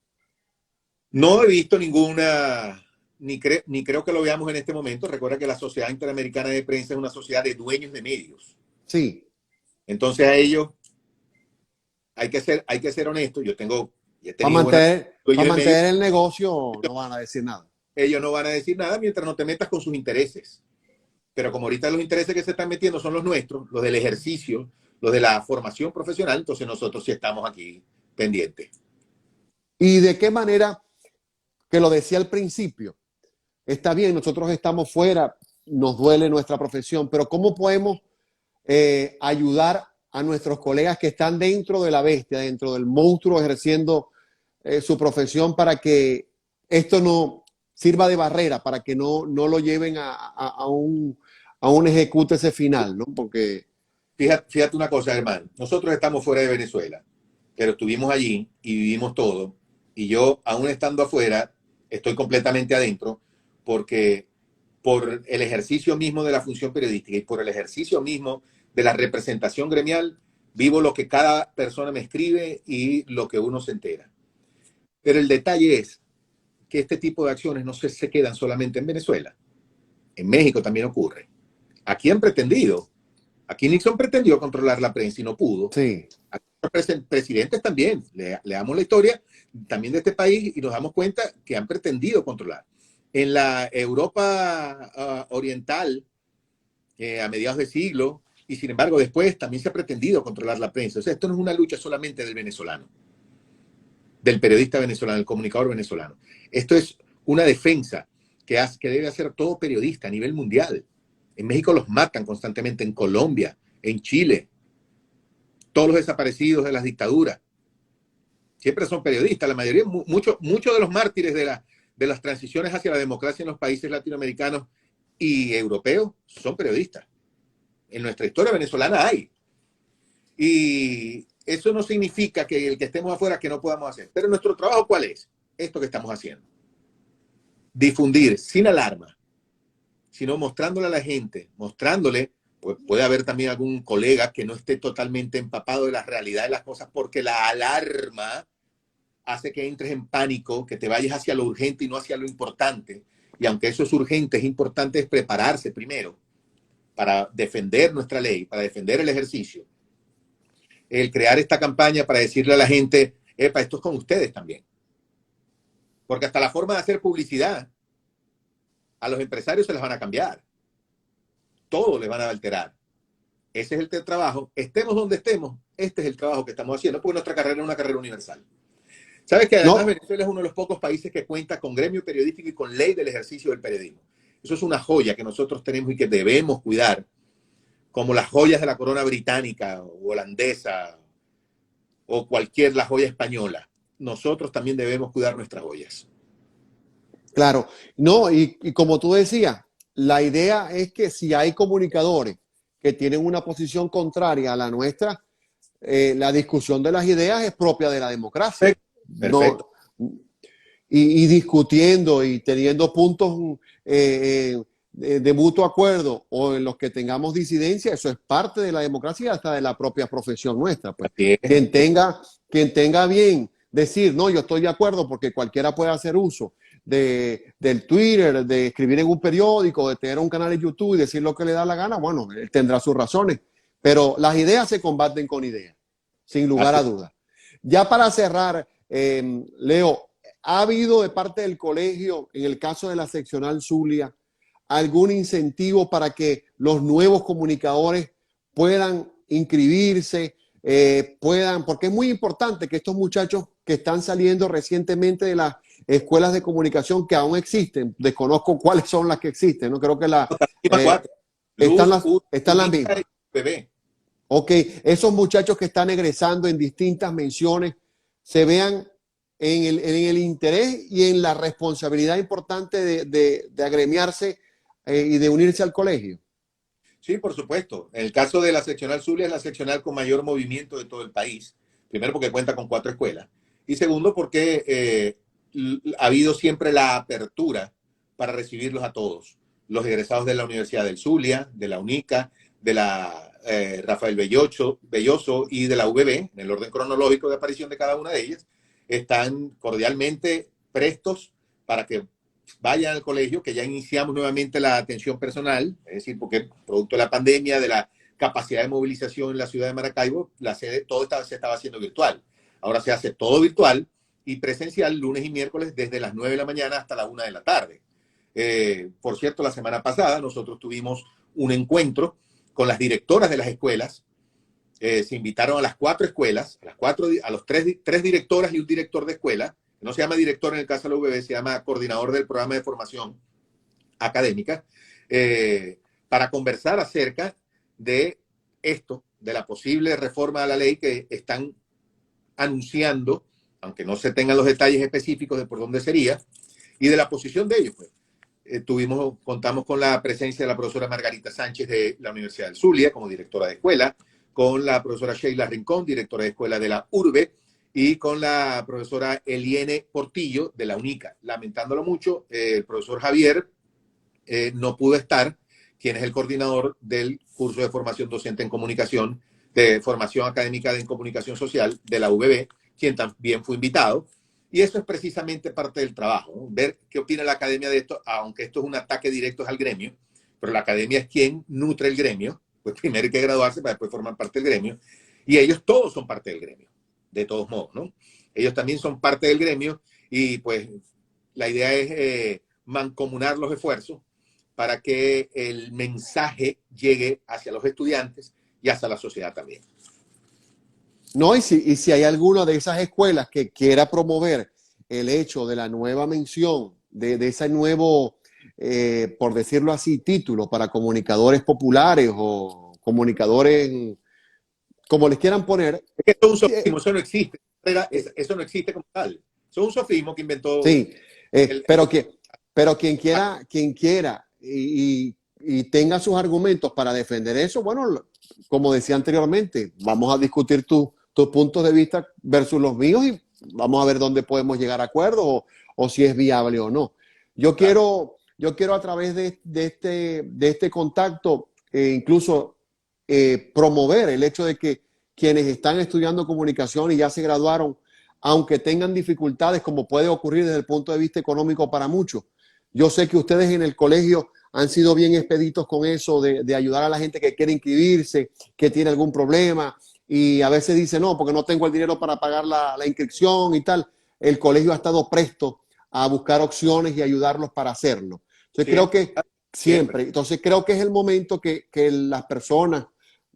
No he visto ninguna, ni creo que lo veamos en este momento. Recuerda que la Sociedad Interamericana de Prensa es una sociedad de dueños de medios. Sí. Entonces a ellos hay que ser honestos. He Para tenido buenas dueños de medios. mantener el negocio no van a decir nada. Ellos no van a decir nada mientras no te metas con sus intereses. Pero como ahorita los intereses que se están metiendo son los nuestros, los del ejercicio, los de la formación profesional, entonces nosotros sí estamos aquí pendientes. ¿Y de qué manera, que lo decía al principio, está bien, nosotros estamos fuera, nos duele nuestra profesión, pero cómo podemos ayudar a nuestros colegas que están dentro de la bestia, dentro del monstruo, ejerciendo su profesión para que esto no sirva de barrera, para que no lo lleven a un ejecútese final, ¿no? Porque... Fíjate una cosa, hermano. Nosotros estamos fuera de Venezuela, pero estuvimos allí y vivimos todo. Y yo, aún estando afuera, estoy completamente adentro porque por el ejercicio mismo de la función periodística y por el ejercicio mismo de la representación gremial, vivo lo que cada persona me escribe y lo que uno se entera. Pero el detalle es que este tipo de acciones no se quedan solamente en Venezuela. En México también ocurre. Aquí han pretendido, aquí Nixon pretendió controlar la prensa y no pudo. Sí. Aquí los presidentes también, leamos la historia también de este país y nos damos cuenta que han pretendido controlar. En la Europa oriental, a mediados de siglo, y sin embargo después también se ha pretendido controlar la prensa. O sea, esto no es una lucha solamente del venezolano, del periodista venezolano, del comunicador venezolano. Esto es una defensa que debe hacer todo periodista a nivel mundial. En México los matan constantemente, en Colombia, en Chile. Todos los desaparecidos de las dictaduras siempre son periodistas. La mayoría, muchos de los mártires de las transiciones hacia la democracia en los países latinoamericanos y europeos son periodistas. En nuestra historia venezolana hay. Y eso no significa que el que estemos afuera que no podamos hacer. Pero nuestro trabajo, ¿cuál es? Esto que estamos haciendo. Difundir sin alarma, sino mostrándole a la gente, mostrándole, pues puede haber también algún colega que no esté totalmente empapado de la realidad de las cosas, porque la alarma hace que entres en pánico, que te vayas hacia lo urgente y no hacia lo importante. Y aunque eso es urgente, es importante prepararse primero para defender nuestra ley, para defender el ejercicio, el crear esta campaña para decirle a la gente, epa, esto es con ustedes también. Porque hasta la forma de hacer publicidad a los empresarios se les van a cambiar. Todo les van a alterar. Ese es el trabajo. Estemos donde estemos, este es el trabajo que estamos haciendo, porque nuestra carrera es una carrera universal. ¿Sabes que además Venezuela es uno de los pocos países que cuenta con gremio periodístico y con ley del ejercicio del periodismo? Eso es una joya que nosotros tenemos y que debemos cuidar, como las joyas de la corona británica o holandesa o la joya española. Nosotros también debemos cuidar nuestras joyas. Claro, no, y como tú decías, la idea es que si hay comunicadores que tienen una posición contraria a la nuestra, la discusión de las ideas es propia de la democracia. Perfecto. No, y discutiendo y teniendo puntos de mutuo acuerdo o en los que tengamos disidencia, eso es parte de la democracia hasta de la propia profesión nuestra. Pues. Quien tenga bien decir, no, yo estoy de acuerdo porque cualquiera puede hacer uso del Twitter, de escribir en un periódico, de tener un canal de YouTube y decir lo que le da la gana, bueno, él tendrá sus razones, pero las ideas se combaten con ideas, sin lugar a dudas. Ya para cerrar, Leo, ¿ha habido de parte del colegio, en el caso de la seccional Zulia, algún incentivo para que los nuevos comunicadores puedan inscribirse, porque es muy importante que estos muchachos que están saliendo recientemente de las escuelas de comunicación que aún existen, desconozco cuáles son las que existen, no creo que están las mismas. Ok, esos muchachos que están egresando en distintas menciones se vean en el interés y en la responsabilidad importante de agremiarse y de unirse al colegio. Sí, por supuesto. En el caso de la seccional Zulia es la seccional con mayor movimiento de todo el país. Primero porque cuenta con 4 escuelas. Y segundo porque ha habido siempre la apertura para recibirlos a todos. Los egresados de la Universidad del Zulia, de la UNICA, de la Rafael Belloso y de la UVB, en el orden cronológico de aparición de cada una de ellas, están cordialmente prestos para que vayan al colegio, que ya iniciamos nuevamente la atención personal, es decir, porque producto de la pandemia, de la capacidad de movilización en la ciudad de Maracaibo, la sede, se estaba haciendo virtual. Ahora se hace todo virtual y presencial lunes y miércoles desde las 9 de la mañana hasta la 1 de la tarde. Por cierto, la semana pasada nosotros tuvimos un encuentro con las directoras de las escuelas. Se invitaron a las 4 escuelas, a los tres directoras y un director de escuela. No se llama director en el caso de la UVB, se llama coordinador del programa de formación académica, para conversar acerca de esto, de la posible reforma a la ley que están anunciando, aunque no se tengan los detalles específicos de por dónde sería, y de la posición de ellos. Pues. Contamos con la presencia de la profesora Margarita Sánchez de la Universidad del Zulia como directora de escuela, con la profesora Sheila Rincón, directora de escuela de la URBE, y con la profesora Eliene Portillo de la UNICA. Lamentándolo mucho, el profesor Javier no pudo estar, quien es el coordinador del curso de formación docente en comunicación, de formación académica en comunicación social de la UVB, quien también fue invitado. Y eso es precisamente parte del trabajo, ¿no? Ver qué opina la academia de esto, aunque esto es un ataque directo al gremio, pero la academia es quien nutre el gremio, pues primero hay que graduarse para después formar parte del gremio, y ellos todos son parte del gremio. De todos modos, ¿no? Ellos también son parte del gremio y pues la idea es mancomunar los esfuerzos para que el mensaje llegue hacia los estudiantes y hacia la sociedad también. No, y si hay alguna de esas escuelas que quiera promover el hecho de la nueva mención, de ese nuevo, por decirlo así, título para comunicadores populares o comunicadores, como les quieran poner. Es que esto es un sofismo, eso no existe. Eso no existe como tal. Eso es un sofismo que inventó. Sí, pero quien quiera y tenga sus argumentos para defender eso, bueno, como decía anteriormente, vamos a discutir tus puntos de vista versus los míos y vamos a ver dónde podemos llegar a acuerdo o si es viable o no. Yo quiero a través de este contacto incluso promover el hecho de que quienes están estudiando comunicación y ya se graduaron, aunque tengan dificultades, como puede ocurrir desde el punto de vista económico para muchos. Yo sé que ustedes en el colegio han sido bien expeditos con eso de ayudar a la gente que quiere inscribirse, que tiene algún problema y a veces dice no, porque no tengo el dinero para pagar la inscripción y tal. El colegio ha estado presto a buscar opciones y ayudarlos para hacerlo. Entonces creo que siempre. Entonces creo que es el momento que las personas,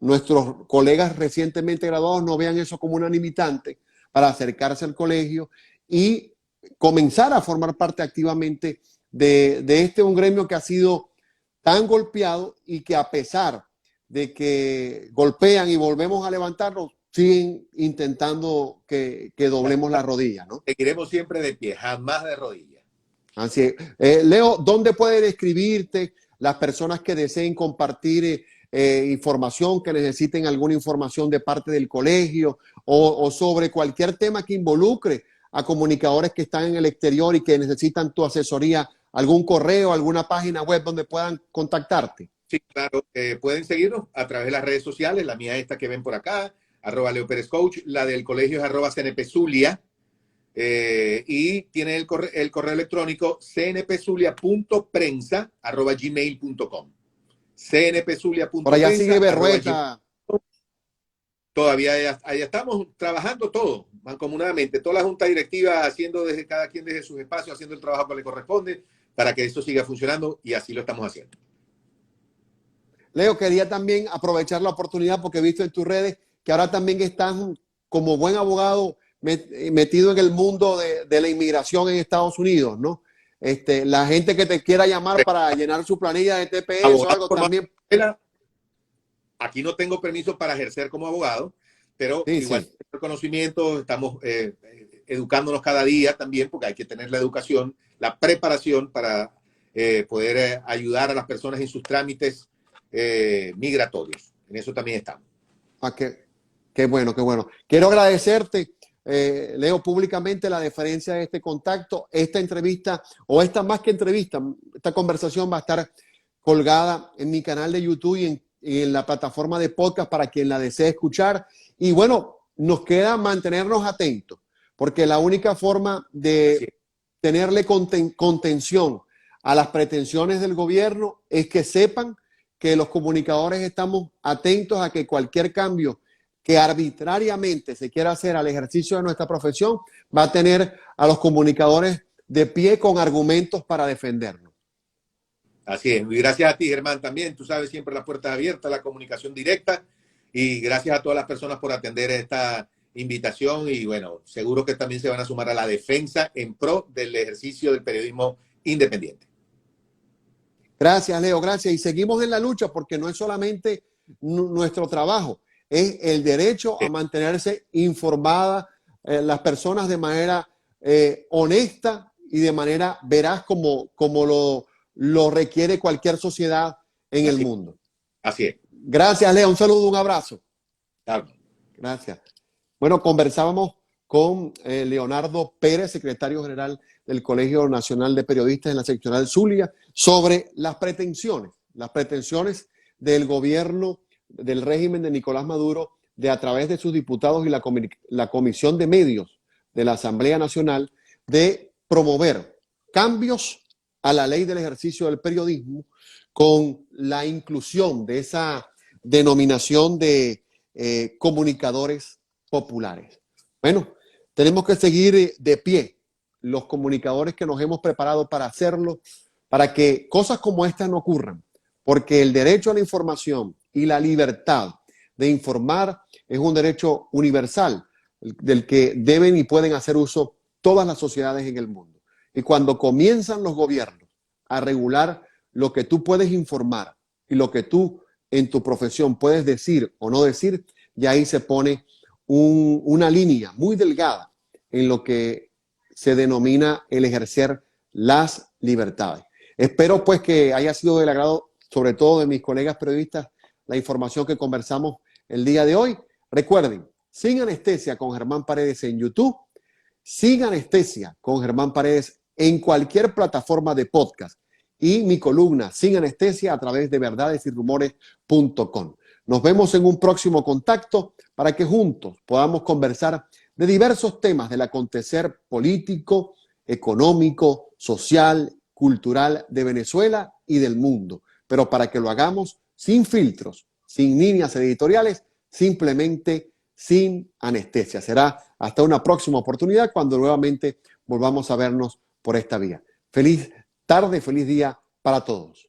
nuestros colegas recientemente graduados, no vean eso como una limitante para acercarse al colegio y comenzar a formar parte activamente de un gremio que ha sido tan golpeado y que a pesar de que golpean y volvemos a levantarnos, siguen intentando que doblemos la rodilla, ¿no? Seguiremos siempre de pie, jamás de rodillas. Así es. Leo, ¿dónde pueden escribirte las personas que deseen compartir información, que necesiten alguna información de parte del colegio o sobre cualquier tema que involucre a comunicadores que están en el exterior y que necesitan tu asesoría? ¿Algún correo, alguna página web donde puedan contactarte? Sí, claro. Pueden seguirnos a través de las redes sociales. La mía esta que ven por acá, @LeoPérezCoach. La del colegio es @CNPZulia. Y tiene el correo electrónico cnpzulia.prensa@gmail.com. cnpzulia.prensa. Por allá sigue Berrueta. Todavía ahí estamos trabajando todo, mancomunadamente, toda la junta directiva haciendo desde cada quien desde sus espacios, haciendo el trabajo que le corresponde para que esto siga funcionando y así lo estamos haciendo. Leo, quería también aprovechar la oportunidad porque he visto en tus redes que ahora también estás como buen abogado metido en el mundo de la inmigración en Estados Unidos, ¿no? La gente que te quiera llamar para llenar su planilla de TPS o algo también. Aquí no tengo permiso para ejercer como abogado, pero sí, igual el conocimiento, estamos educándonos cada día también, porque hay que tener la educación, la preparación para poder ayudar a las personas en sus trámites migratorios. En eso también estamos. Qué bueno, qué bueno. Quiero agradecerte, Leo, públicamente la deferencia de este contacto. Esta entrevista, o esta más que entrevista, esta conversación va a estar colgada en mi canal de YouTube y en la plataforma de podcast para quien la desee escuchar. Y bueno, nos queda mantenernos atentos, porque la única forma de tenerle contención a las pretensiones del gobierno es que sepan que los comunicadores estamos atentos a que cualquier cambio que arbitrariamente se quiera hacer al ejercicio de nuestra profesión va a tener a los comunicadores de pie con argumentos para defendernos. Así es. Y gracias a ti, Germán, también. Tú sabes, siempre las puertas abiertas, la comunicación directa. Y gracias a todas las personas por atender esta invitación. Y bueno, seguro que también se van a sumar a la defensa en pro del ejercicio del periodismo independiente. Gracias, Leo, gracias. Y seguimos en la lucha porque no es solamente nuestro trabajo, es el derecho a mantenerse informadas las personas de manera honesta y de manera veraz como lo requiere cualquier sociedad en el mundo. Así es. Gracias, Leo. Un saludo, un abrazo. Claro. Gracias. Bueno, conversábamos con Leonardo Pérez, secretario general del Colegio Nacional de Periodistas en la seccional Zulia, sobre las pretensiones del gobierno del régimen de Nicolás Maduro de a través de sus diputados y la Comisión de Medios de la Asamblea Nacional de promover cambios a la ley del ejercicio del periodismo con la inclusión de esa denominación de comunicadores populares. Bueno, tenemos que seguir de pie los comunicadores que nos hemos preparado para hacerlo, para que cosas como estas no ocurran, porque el derecho a la información y la libertad de informar es un derecho universal del que deben y pueden hacer uso todas las sociedades en el mundo. Y cuando comienzan los gobiernos a regular lo que tú puedes informar y lo que tú en tu profesión puedes decir o no decir, ya ahí se pone una línea muy delgada en lo que se denomina el ejercer las libertades. Espero pues que haya sido del agrado, sobre todo de mis colegas periodistas, la información que conversamos el día de hoy. Recuerden, Sin Anestesia con Germán Paredes en YouTube, Sin Anestesia con Germán Paredes en cualquier plataforma de podcast y mi columna Sin Anestesia a través de verdadesyRumores.com. Nos vemos en un próximo contacto para que juntos podamos conversar de diversos temas del acontecer político, económico, social, cultural de Venezuela y del mundo, pero para que lo hagamos sin filtros, sin líneas editoriales, simplemente sin anestesia. Será hasta una próxima oportunidad cuando nuevamente volvamos a vernos por esta vía. Feliz tarde, feliz día para todos.